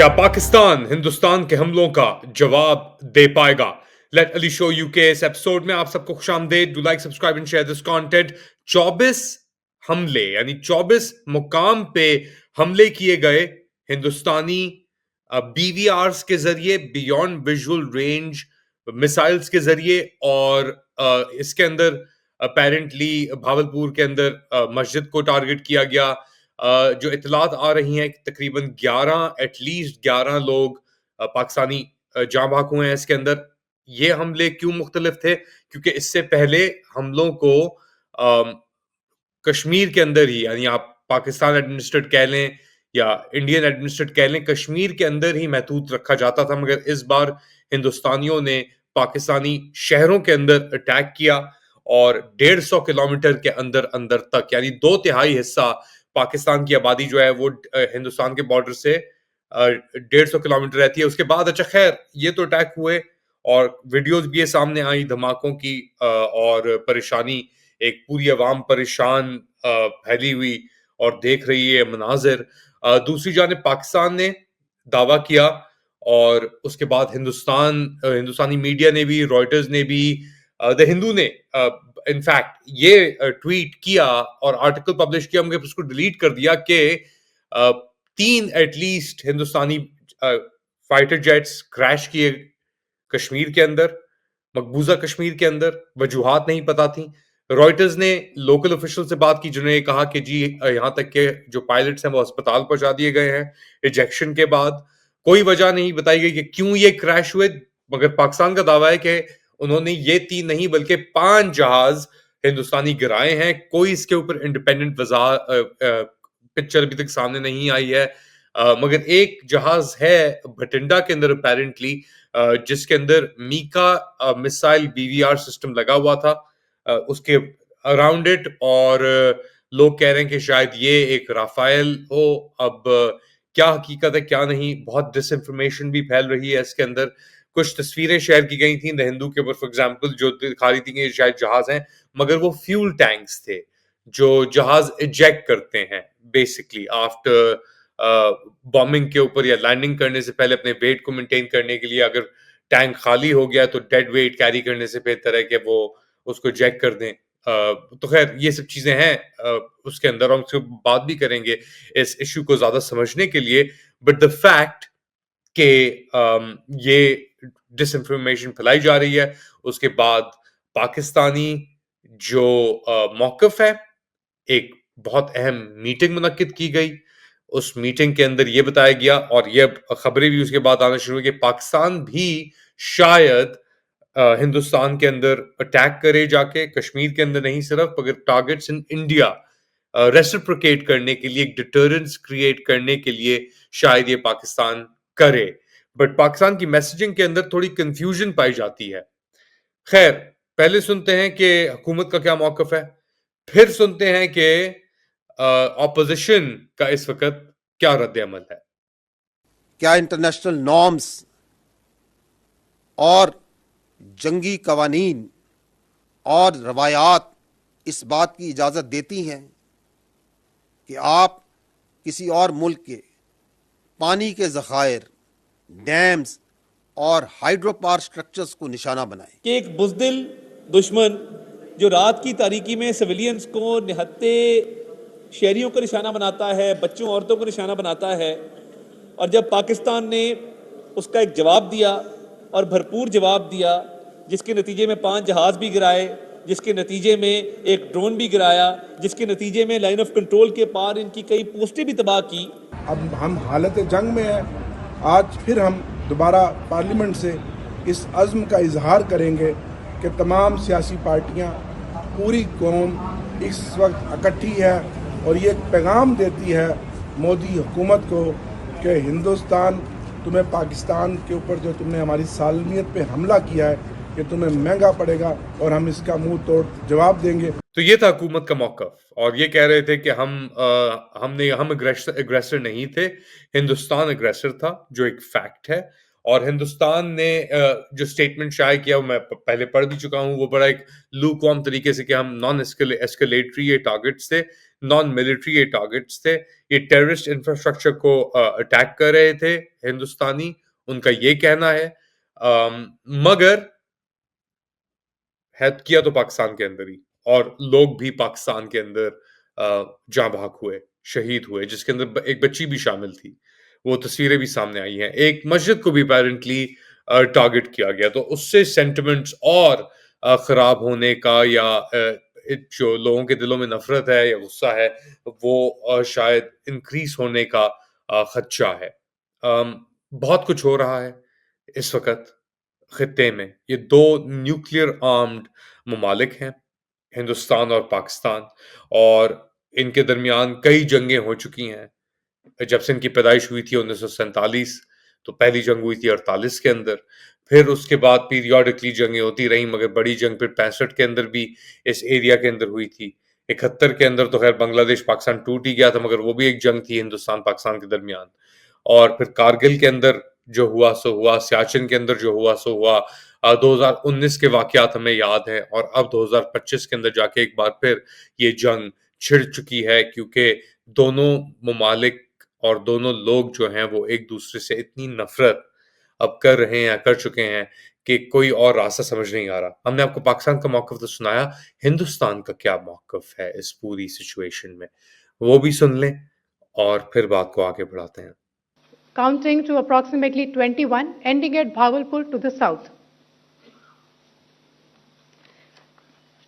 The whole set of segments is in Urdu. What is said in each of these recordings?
کیا پاکستان ہندوستان کے حملوں کا جواب دے پائے گا؟ لیٹ علی شو یو کے اس ایپیسوڈ میں آپ سب کو خوش آمدید. Do like subscribe and share this content. 24 حملے یعنی 24 مقام پہ حملے کیے گئے ہندوستانی بی وی آرز کے ذریعے، بیونڈ ویژول رینج میسائلز کے ذریعے، اور اس کے اندر اپیرنٹلی بھاولپور کے اندر مسجد کو ٹارگٹ کیا گیا. جو اطلاعات آ رہی ہیں کہ تقریباً 11 لوگ پاکستانی جاں بحق ہوئے ہیں اس کے اندر. یہ حملے کیوں مختلف تھے؟ کیونکہ اس سے پہلے حملوں کو کشمیر کے اندر ہی، یعنی آپ پاکستان ایڈمنسٹریٹ کہہ لیں یا انڈین ایڈمنسٹریٹ کہہ لیں، کشمیر کے اندر ہی محدود رکھا جاتا تھا، مگر اس بار ہندوستانیوں نے پاکستانی شہروں کے اندر اٹیک کیا اور 150 کلومیٹر کے اندر تک، یعنی 2/3 حصہ پاکستان کی آبادی جو ہے وہ ہندوستان کے بارڈر سے 150 کلومیٹر رہتی ہے. اس کے بعد اچھا خیر یہ تو اٹیک ہوئے اور ویڈیوز بھی سامنے آئی دھماکوں کی، اور پریشانی، ایک پوری عوام پریشان پھیلی ہوئی اور دیکھ رہی ہے مناظر. دوسری جانب پاکستان نے دعویٰ کیا، اور اس کے بعد ہندوستانی میڈیا نے بھی، رائٹرز نے بھی، دا ہندو نے انفیکٹ یہ ٹویٹ کیا اور آرٹیکل پبلش کیا، مگر اس کو ڈیلیٹ کر دیا، کہ 3 ایٹ لیسٹ ہندوستانی فائٹر جیٹس کریش کیے کشمیر کے اندر، مقبوضہ کشمیر کے اندر. وجوہات نہیں پتا تھیں. رائٹرز نے لوکل آفیشل سے بات کی جنہوں نے کہا کہ جی یہاں تک کہ جو پائلٹس ہیں وہ ہسپتال پہنچا دیے گئے ہیں ایجیکشن کے بعد. کوئی وجہ نہیں بتائی گئی کہ کیوں یہ کریش ہوئے، مگر پاکستان کا دعویٰ ہے کہ انہوں نے یہ 3 نہیں بلکہ 5 جہاز ہندوستانی گرائے ہیں. کوئی اس کے اوپر انڈیپینڈنٹ پکچر ابھی تک سامنے نہیں آئی ہے، مگر ایک جہاز ہے بھٹنڈا کے اندر اپیرنٹلی، جس کے اندر MICA missile B V R system لگا ہوا تھا اس کے اراؤنڈ اٹ، اور لوگ کہہ رہے ہیں کہ شاید یہ ایک رافائل ہو. اب کیا حقیقت ہے کیا نہیں، بہت ڈس انفارمیشن بھی پھیل رہی ہے اس کے اندر. کچھ تصویریں شیئر کی گئی تھیں دا ہندو کے اوپر فار ایگزامپل، جو دکھا رہی تھی کہ شاید جہاز ہیں، مگر وہ فیول ٹینکس تھے جو جہاز ایجیکٹ کرتے ہیں بیسکلی آفٹر بامبنگ کے اوپر یا لینڈنگ کرنے سے پہلے اپنے ویٹ کو مینٹین کرنے کے لیے. اگر ٹینک خالی ہو گیا تو ڈیڈ ویٹ کیری کرنے سے بہتر ہے کہ وہ اس کو ایجیکٹ کر دیں. تو خیر یہ سب چیزیں ہیں اس کے اندر، اور اس کے بات بھی کریں گے اس ایشو کو زیادہ سمجھنے کے لیے. بٹ دا فیکٹ کہ یہ ڈس انفارمیشن پھیلائی جا رہی ہے، اس کے بعد پاکستانی جو موقف ہے، ایک بہت اہم میٹنگ منعقد کی گئی. اس میٹنگ کے اندر یہ بتایا گیا، اور یہ خبریں بھی اس کے بعد آنا شروع ہوئی، کہ پاکستان بھی شاید ہندوستان کے اندر اٹیک کرے جا کے، کشمیر کے اندر نہیں صرف، مگر ٹارگٹس ان انڈیا ریسپروکیٹ کرنے کے لیے، ایک ڈیٹرنس کریٹ کرنے کے لیے شاید یہ پاکستان کرے. بٹ پاکستان کی میسیجنگ کے اندر تھوڑی کنفیوژن پائی جاتی ہے. خیر پہلے سنتے ہیں کہ حکومت کا کیا موقف ہے، پھر سنتے ہیں کہ اپوزیشن کا اس وقت کیا رد عمل ہے. کیا انٹرنیشنل نارمز اور جنگی قوانین اور روایات اس بات کی اجازت دیتی ہیں کہ آپ کسی اور ملک کے پانی کے ذخائر، ڈیمز اور ہائیڈرو پاور سٹرکچرز کو نشانہ بنائیں؟ کہ ایک بزدل دشمن جو رات کی تاریکی میں سویلینز کو نہتے شہریوں کو نشانہ بناتا ہے، بچوں عورتوں کو نشانہ بناتا ہے، اور جب پاکستان نے اس کا ایک جواب دیا اور بھرپور جواب دیا، جس کے نتیجے میں 5 جہاز بھی گرائے، جس کے نتیجے میں ایک ڈرون بھی گرایا، جس کے نتیجے میں لائن آف کنٹرول کے پار ان کی کئی پوسٹیں بھی تباہ کی. اب ہم حالت جنگ میں ہیں. آج پھر ہم دوبارہ پارلیمنٹ سے اس عزم کا اظہار کریں گے کہ تمام سیاسی پارٹیاں، پوری قوم اس وقت اکٹھی ہے اور یہ ایک پیغام دیتی ہے مودی حکومت کو کہ ہندوستان تمہیں پاکستان کے اوپر جو تم نے ہماری سالمیت پہ حملہ کیا ہے کہ تمہیں مہنگا پڑے گا، اور ہم اس کا منہ توڑ جواب دیں گے. تو یہ تھا حکومت کا موقف، اور یہ کہہ رہے تھے کہ ہم اگریسر نہیں تھے، ہندوستان اگریسر تھا، جو ایک فیکٹ ہے. اور ہندوستان نے جو سٹیٹمنٹ شائع کیا وہ میں پہلے پڑھ بھی چکا ہوں، وہ بڑا ایک لوک وارم طریقے سے کہ ہم نان ایسکیلیٹری یہ ٹارگٹس تھے. نان ملٹری یہ ٹارگٹس تھے, یہ ٹیررسٹ انفراسٹرکچر کو اٹیک کر رہے تھے ہندوستانی, ان کا یہ کہنا ہے. مگر ہے کیا تو پاکستان کے اندر ہی, اور لوگ بھی پاکستان کے اندر جاں بحق ہوئے, شہید ہوئے, جس کے اندر ایک بچی بھی شامل تھی. وہ تصویریں بھی سامنے آئی ہیں. ایک مسجد کو بھی اپیرنٹلی ٹارگٹ کیا گیا, تو اس سے سینٹیمنٹس اور خراب ہونے کا, یا جو لوگوں کے دلوں میں نفرت ہے یا غصہ ہے وہ شاید انکریز ہونے کا خدشہ ہے. بہت کچھ ہو رہا ہے اس وقت خطے میں. یہ دو نیوکلیئر آرمڈ ممالک ہیں, ہندوستان اور پاکستان, اور ان کے درمیان کئی جنگیں ہو چکی ہیں. جب سے ان کی پیدائش ہوئی تھی 1947, تو پہلی جنگ ہوئی تھی 48 کے اندر, پھر اس کے بعد پیریوڈکلی جنگیں ہوتی رہیں, مگر بڑی جنگ پھر 65 کے اندر بھی اس ایریا کے اندر ہوئی تھی. 71 کے اندر تو خیر بنگلہ دیش پاکستان ٹوٹ ہی گیا تھا, مگر وہ بھی ایک جنگ تھی ہندوستان پاکستان کے درمیان. اور پھر کارگل کے اندر جو ہوا سو ہوا, سیاچن کے اندر جو ہوا سو ہوا. 2019 کے واقعات ہمیں یاد ہیں, اور اب 2025 کے اندر جا کے ایک بار پھر یہ جنگ چھڑ چکی ہے, کیونکہ دونوں ممالک اور دونوں لوگ جو ہیں وہ ایک دوسرے سے اتنی نفرت اب کر رہے ہیں, کر چکے ہیں, کہ کوئی اور راستہ سمجھ نہیں آ رہا. ہم نے آپ کو پاکستان کا موقف تو سنایا, ہندوستان کا کیا موقف ہے اس پوری سچویشن میں, وہ بھی سن لیں اور پھر بات کو آگے بڑھاتے ہیں. Counting to approximately 21, ending at Bhagalpur to the south.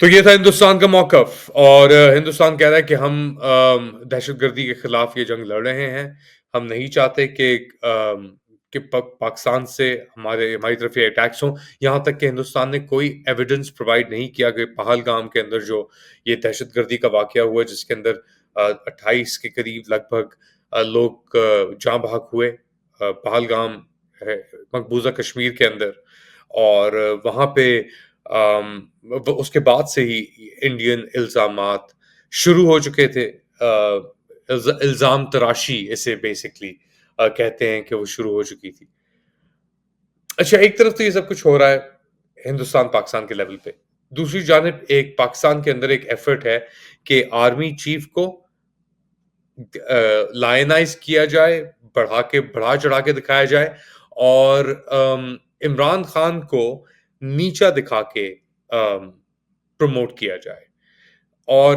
تو یہ تھا ہندوستان کا موقف, اور ہندوستان کہہ رہا ہے کہ ہم دہشت گردی کے خلاف یہ جنگ لڑ رہے ہیں. ہم نہیں چاہتے کہ پاکستان سے ہماری طرف یہ اٹیکس ہوں. یہاں تک کہ ہندوستان نے کوئی ایویڈنس پرووائڈ نہیں کیا کہ پہلگام کے اندر جو یہ دہشت گردی کا واقعہ ہوا, جس کے اندر 28 کے قریب لگ بھگ لوگ جاں بحق ہوئے پہلگام مقبوضہ کشمیر کے اندر, اور وہاں پہ اس کے بعد سے ہی انڈین الزامات شروع ہو چکے تھے. الزام تراشی اسے بیسکلی کہتے ہیں کہ وہ شروع ہو چکی تھی. اچھا, ایک طرف تو یہ سب کچھ ہو رہا ہے ہندوستان پاکستان کے لیول پہ, دوسری جانب ایک پاکستان کے اندر ایک ایفرٹ ہے کہ آرمی چیف کو لائنائز کیا جائے, بڑھا چڑھا کے دکھایا جائے, اور عمران خان کو نیچا دکھا کے پروموٹ کیا جائے. اور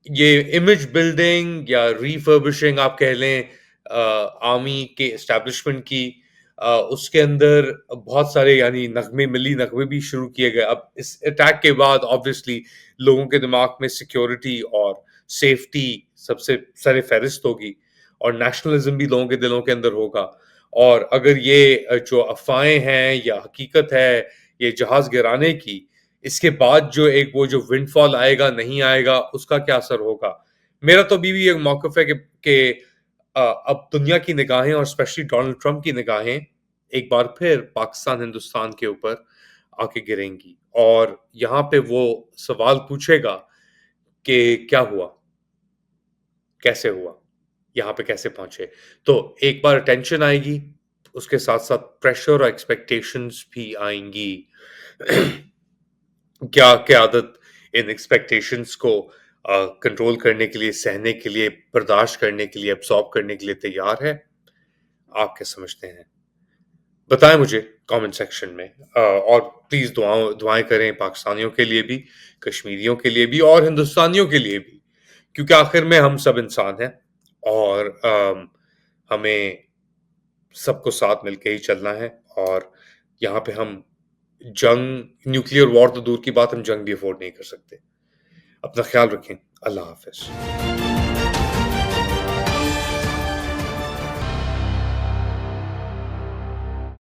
یہ امیج بلڈنگ یا ریفربشنگ آپ کہہ لیں آرمی کے اسٹیبلشمنٹ کی, اس کے اندر بہت سارے یعنی ملی نغمے بھی شروع کیے گئے. اب اس اٹیک کے بعد آبویسلی لوگوں کے دماغ میں سیکیورٹی اور سیفٹی سب سے سر فہرست ہوگی, اور نیشنلزم بھی لوگوں کے دلوں کے اندر ہوگا. اور اگر یہ جو افواہیں ہیں یا حقیقت ہے یہ جہاز گرانے کی, اس کے بعد جو ایک وہ جو ونڈ فال آئے گا نہیں آئے گا, اس کا کیا اثر ہوگا. میرا تو ابھی بھی ایک موقف ہے کہ اب دنیا کی نگاہیں اور اسپیشلی ڈونلڈ ٹرمپ کی نگاہیں ایک بار پھر پاکستان ہندوستان کے اوپر آ کے گریں گی, اور یہاں پہ وہ سوال پوچھے گا کہ کیا ہوا, کیسے ہوا, یہاں پہ کیسے پہنچے. تو ایک بار اٹینشن آئے گی, اس کے ساتھ ساتھ پریشر اور ایکسپیکٹیشنز بھی آئیں گی. کیا قیادت ان ایکسپیکٹیشنز کو کنٹرول کرنے کے لیے, سہنے کے لیے, برداشت کرنے کے لیے, ابزارب کرنے کے لیے تیار ہے؟ آپ کیا سمجھتے ہیں؟ بتائیں مجھے کامنٹ سیکشن میں, اور پلیز دعائیں کریں پاکستانیوں کے لیے بھی, کشمیریوں کے لیے بھی, اور ہندوستانیوں کے لیے بھی, کیونکہ آخر میں ہم سب انسان ہیں, اور ہمیں سب کو ساتھ مل کے ہی چلنا ہے. اور یہاں پہ ہم جنگ, نیوکلیئر وار تو دور کی بات, ہم جنگ بھی افورڈ نہیں کر سکتے. اپنا خیال رکھیں. اللہ حافظ.